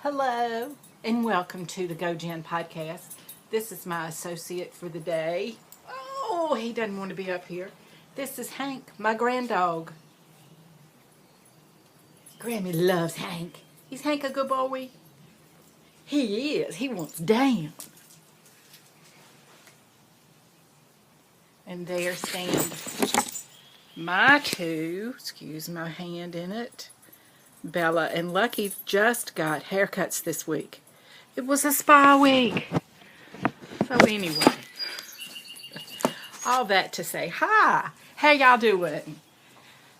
Hello, and welcome to the gojenn podcast. This is my associate for the day. Oh, he doesn't want to be up here. This is Hank, my granddog. Grammy loves Hank. Is Hank a good boy? He is. He wants down. And there stand my two, excuse my hand in it, Bella and Lucky just got haircuts this week. It was a spa week. So anyway, all that to say, hi, how y'all doing?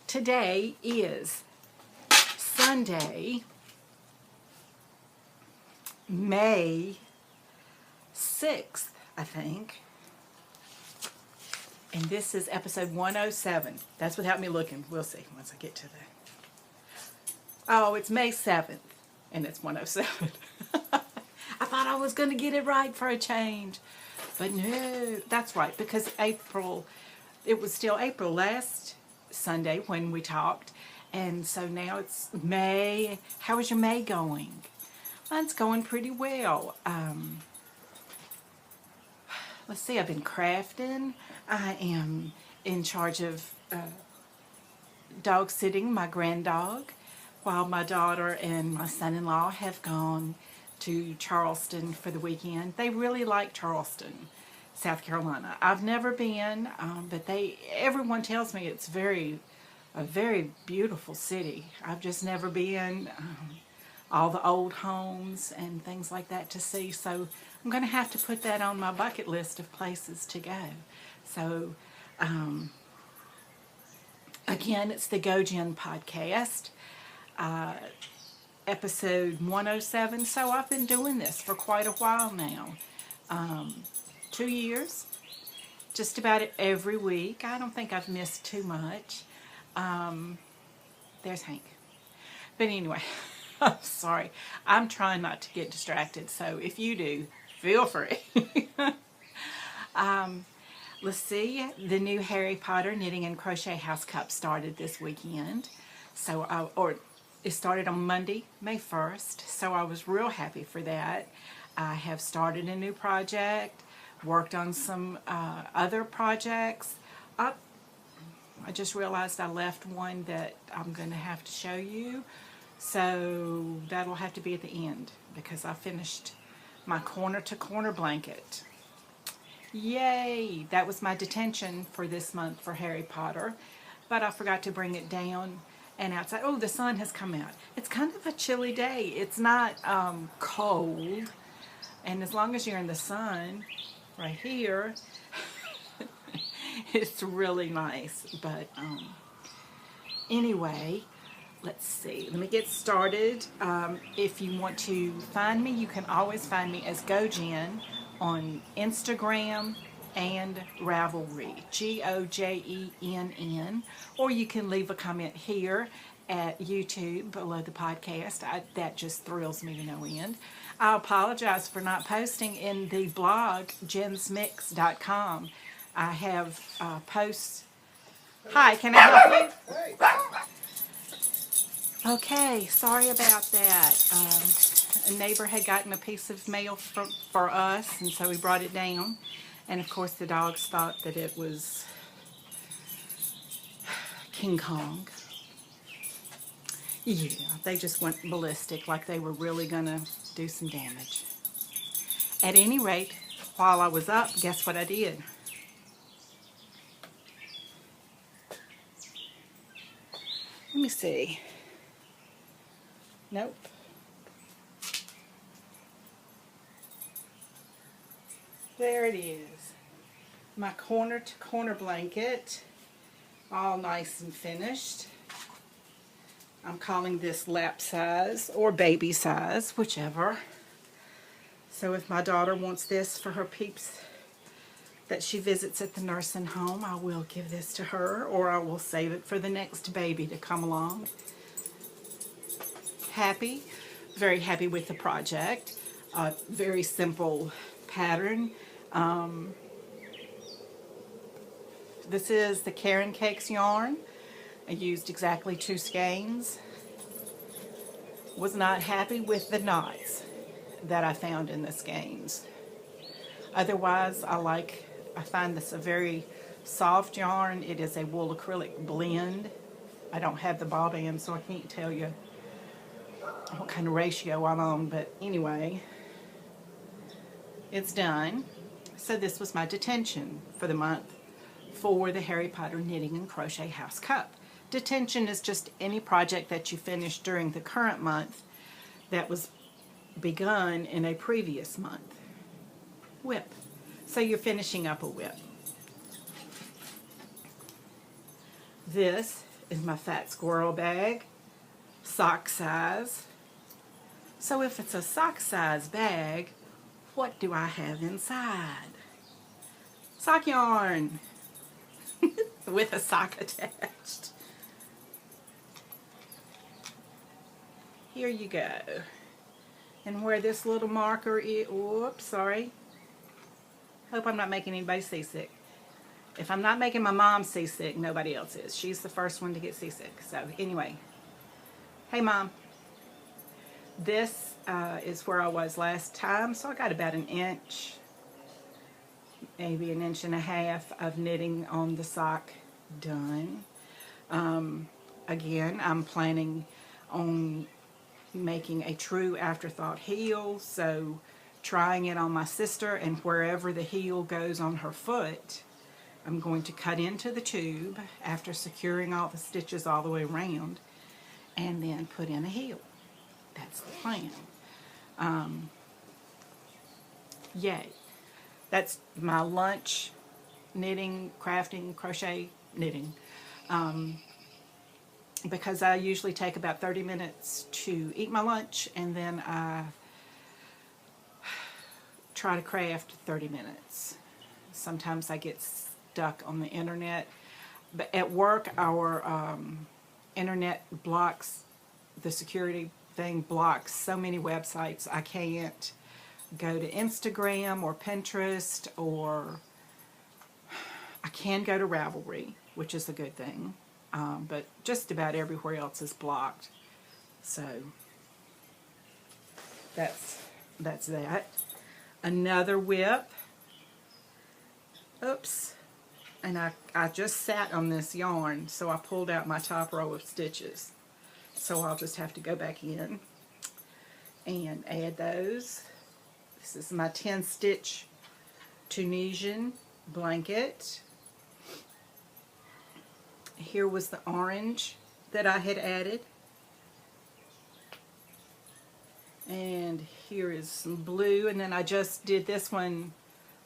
Today is Sunday, May 6th, I think. And this is episode 107. That's without me looking. We'll see once I get to that. Oh, it's May 7th, and it's 107. I thought I was going to get it right for a change. But no, that's right, because April, it was still April last Sunday when we talked. And so now it's May. How is your May going? Mine's going pretty well. Let's see, I've been crafting. I am in charge of dog sitting my granddog, while my daughter and my son-in-law have gone to Charleston for the weekend. They really like Charleston, South Carolina. I've never been, but everyone tells me it's a very beautiful city. I've just never been. All the old homes and things like that to see. So I'm going to have to put that on my bucket list of places to go. So, again, it's the gojenn podcast. Episode 107. So I've been doing this for quite a while now. 2 years. Just about every week. I don't think I've missed too much. There's Hank. But anyway, I'm sorry. I'm trying not to get distracted. So if you do, feel free. Let's see. The new Harry Potter Knitting and Crochet House Cup started this weekend. It started on Monday, May 1st, so I was real happy for that. I have started a new project, worked on some other projects. I just realized I left one that I'm going to have to show you, so that'll have to be at the end because I finished my corner-to-corner blanket. Yay! That was my detention for this month for Harry Potter, but I forgot to bring it down. And outside, oh, the sun has come out. It's kind of a chilly day. It's not cold. And as long as you're in the sun, right here, it's really nice. But anyway, let's see. Let me get started. If you want to find me, you can always find me as gojenn on Instagram and Ravelry, gojenn, or you can leave a comment here at YouTube below the podcast. That just thrills me to no end. I apologize for not posting in the blog jensmix.com. I have posts. Hi, can I help you? Okay, sorry about that. A neighbor had gotten a piece of mail for us, and so we brought it down. And of course the dogs thought that it was King Kong. Yeah, they just went ballistic, like they were really gonna do some damage. At any rate, while I was up, guess what I did? Let me see. Nope. There it is. My corner-to-corner blanket, all nice and finished. I'm calling this lap size or baby size, whichever. So if my daughter wants this for her peeps that she visits at the nursing home, I will give this to her, or I will save it for the next baby to come along. Happy, very happy with the project. Very simple pattern. This is the Karen Cakes yarn. I used exactly 2 skeins. was not happy with the knots that I found in the skeins. Otherwise, I find this a very soft yarn. It is a wool acrylic blend. I don't have the ball band, so I can't tell you what kind of ratio I'm on, but anyway, it's done. So this was my detention for the month for the Harry Potter Knitting and Crochet House Cup. Detention is just any project that you finished during the current month that was begun in a previous month. Whip. So you're finishing up a whip. This is my fat squirrel bag, sock size. So if it's a sock size bag, what do I have inside? Sock yarn with a sock attached. Here you go. And where this little marker is, whoops, sorry. Hope I'm not making anybody seasick. If I'm not making my mom seasick, nobody else is. She's the first one to get seasick. So anyway, hey Mom. This is where I was last time, so I got about an inch, maybe an inch and a half of knitting on the sock done. Again, I'm planning on making a true afterthought heel, so trying it on my sister, and wherever the heel goes on her foot, I'm going to cut into the tube after securing all the stitches all the way around and then put in a heel. That's the plan. Yay. That's my lunch knitting, crafting, crochet, knitting. Because I usually take about 30 minutes to eat my lunch, and then I try to craft 30 minutes. Sometimes I get stuck on the internet. But at work, our internet blocks, the security thing blocks so many websites. I can't go to Instagram or Pinterest, or I can go to Ravelry, which is a good thing. But just about everywhere else is blocked. So that's that. Another whip. Oops. And I just sat on this yarn, so I pulled out my top row of stitches. So I'll just have to go back in and add those. This is my 10 stitch Tunisian blanket. Here was the orange that I had added. And here is some blue, and then I just did this one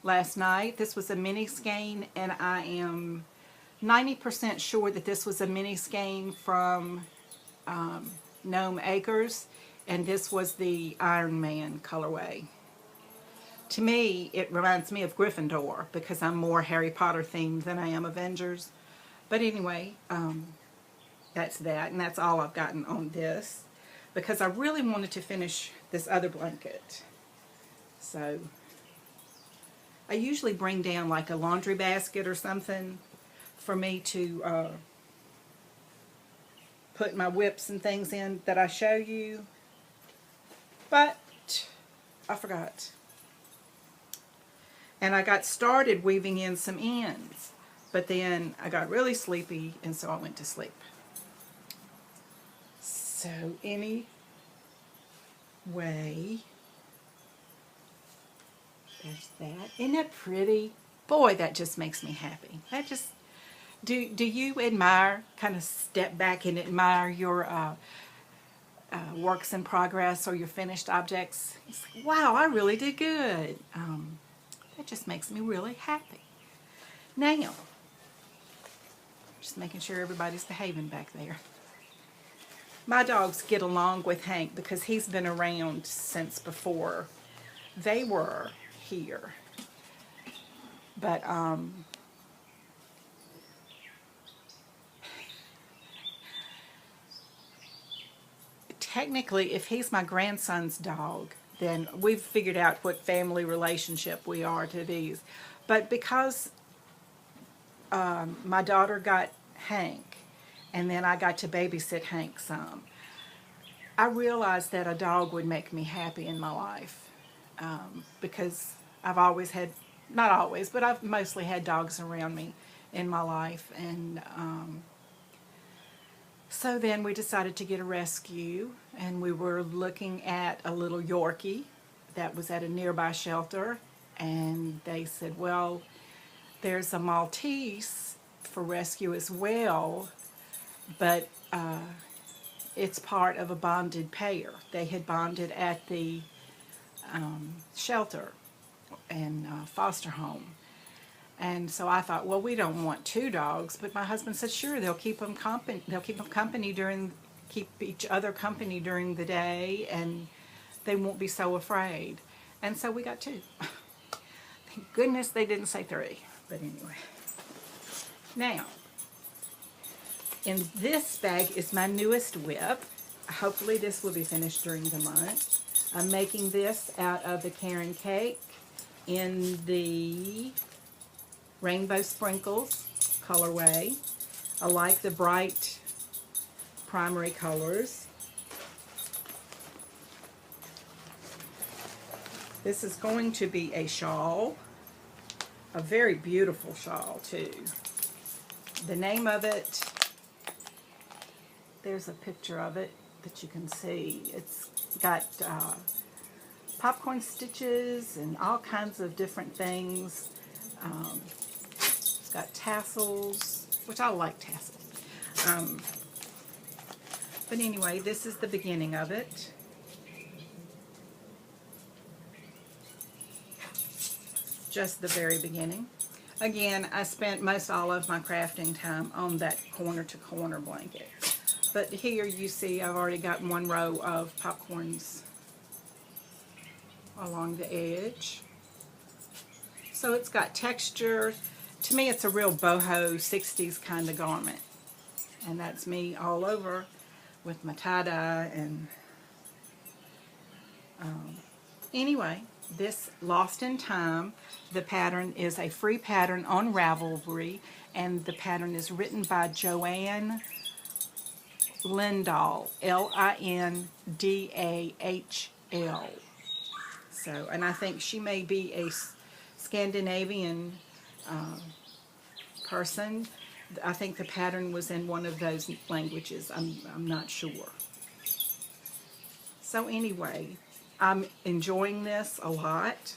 last night. This was a mini skein, and I am 90% sure that this was a mini skein from Gnome Acres, and this was the Iron Man colorway. To me, it reminds me of Gryffindor because I'm more Harry Potter themed than I am Avengers. But anyway, that's that, and that's all I've gotten on this because I really wanted to finish this other blanket. So I usually bring down like a laundry basket or something for me to put my whips and things in that I show you, but I forgot. And I got started weaving in some ends, but then I got really sleepy, and so I went to sleep. So anyway, there's that. Isn't that pretty? Boy, that just makes me happy. That just, do you admire, kind of step back and admire your works in progress or your finished objects? It's like, wow, I really did good. That just makes me really happy. Now, just making sure everybody's behaving back there. My dogs get along with Hank because he's been around since before they were here. But technically, if he's my grandson's dog, then we've figured out what family relationship we are to these. But because my daughter got Hank, and then I got to babysit Hank some, I realized that a dog would make me happy in my life, because I've always had, not always, but I've mostly had dogs around me in my life. And so then we decided to get a rescue, and we were looking at a little Yorkie that was at a nearby shelter, and they said, well, there's a Maltese for rescue as well, but it's part of a bonded pair. They had bonded at the shelter and foster home. And so I thought, well, we don't want two dogs, but my husband said, sure, they'll keep them company. They'll keep each other company during the day, and they won't be so afraid. And so we got two. Thank goodness they didn't say three. But anyway, now in this bag is my newest whip. Hopefully this will be finished during the month. I'm making this out of the Karen cake in the Rainbow Sprinkles colorway. I like the bright primary colors. This is going to be a shawl, a very beautiful shawl too. The name of it, there's a picture of it that you can see. It's got popcorn stitches and all kinds of different things. It's got tassels, which I like tassels. But anyway, this is the beginning of it. Just the very beginning. Again, I spent most all of my crafting time on that corner-to-corner blanket. But here you see I've already got one row of popcorns along the edge. So it's got texture. To me, it's a real boho 60s kind of garment. And that's me all over with my tie-dye. And anyway, this Lost in Time, the pattern is a free pattern on Ravelry, and the pattern is written by Joanne Lindahl, Lindahl. So, and I think she may be a Scandinavian person. I think the pattern was in one of those languages. I'm not sure. So anyway, I'm enjoying this a lot.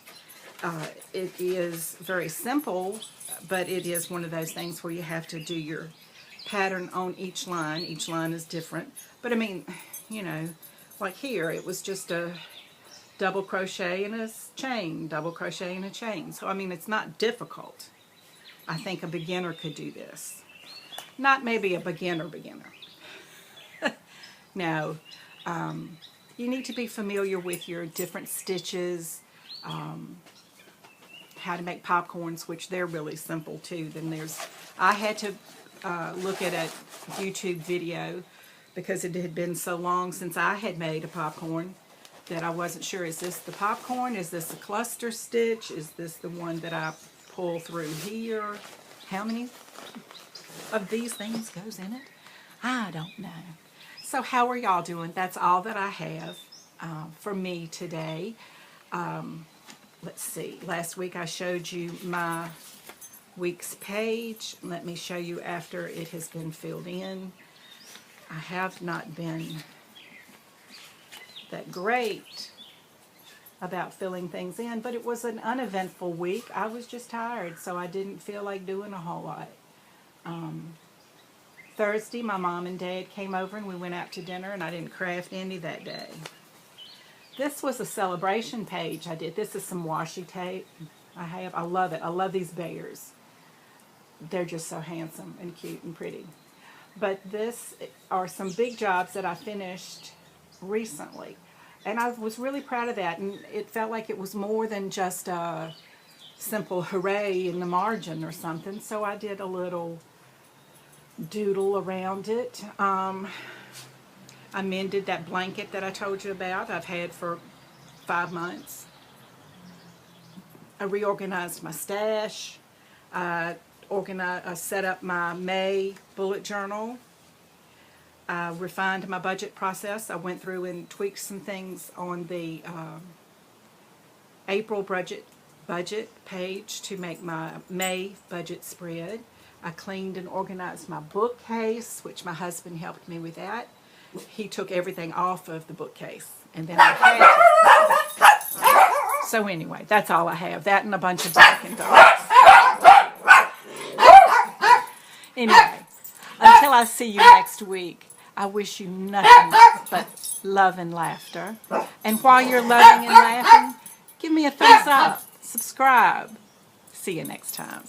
It is very simple, but it is one of those things where you have to do your pattern on each line. Each line is different. But I mean, you know, like here, it was just a double crochet and a chain, double crochet and a chain. So I mean, it's not difficult. I think a beginner could do this. Not maybe a beginner. No. You need to be familiar with your different stitches, how to make popcorns, which they're really simple too. Then I had to look at a YouTube video because it had been so long since I had made a popcorn that I wasn't sure, is this the popcorn? Is this a cluster stitch? Is this the one that I pull through here? How many of these things goes in it? I don't know. So how are y'all doing? That's all that I have for me today. Let's see. Last week I showed you my week's page. Let me show you after it has been filled in. I have not been that great about filling things in, but it was an uneventful week. I was just tired, so I didn't feel like doing a whole lot. Thursday, my mom and dad came over and we went out to dinner, and I didn't craft any that day. This was a celebration page I did. This is some washi tape I love it. I love these bears. They're just so handsome and cute and pretty. But this are some big jobs that I finished recently. And I was really proud of that. And it felt like it was more than just a simple hooray in the margin or something. So I did a little doodle around it. I mended that blanket that I told you about. I've had for 5 months. I reorganized my stash. I set up my May bullet journal. I refined my budget process. I went through and tweaked some things on the April budget page to make my May budget spread. I cleaned and organized my bookcase, which my husband helped me with that. He took everything off of the bookcase, and then I had to. So anyway, that's all I have. That and a bunch of barking dogs. Anyway, until I see you next week, I wish you nothing but love and laughter. And while you're loving and laughing, give me a thumbs up, subscribe. See you next time.